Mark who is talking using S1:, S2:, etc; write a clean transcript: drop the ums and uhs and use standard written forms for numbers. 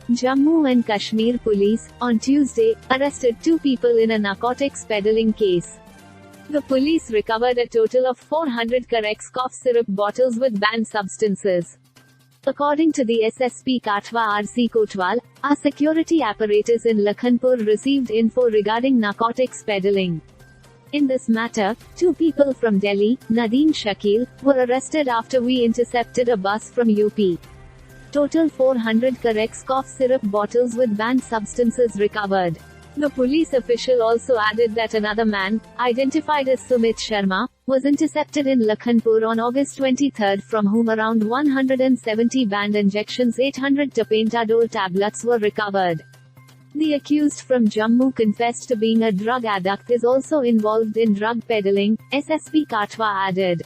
S1: Jammu and Kashmir police, on Tuesday, arrested 2 people in a narcotics peddling case. The police recovered a total of 400 Corex cough syrup bottles with banned substances. According to the SSP Kathua RC Kotwal, our security apparatus in Lakhanpur received info regarding narcotics peddling. In this matter, 2 people from Delhi, Nadeem Shakil, were arrested after we intercepted a bus from UP. Total 400 Corex cough syrup bottles with banned substances recovered. The police official also added that another man, identified as Sumit Sharma, was intercepted in Lakhanpur on August 23 from whom around 170 banned injections 800 tapentadol tablets were recovered. The accused from Jammu confessed to being a drug addict is also involved in drug peddling, SSP Kathwa added.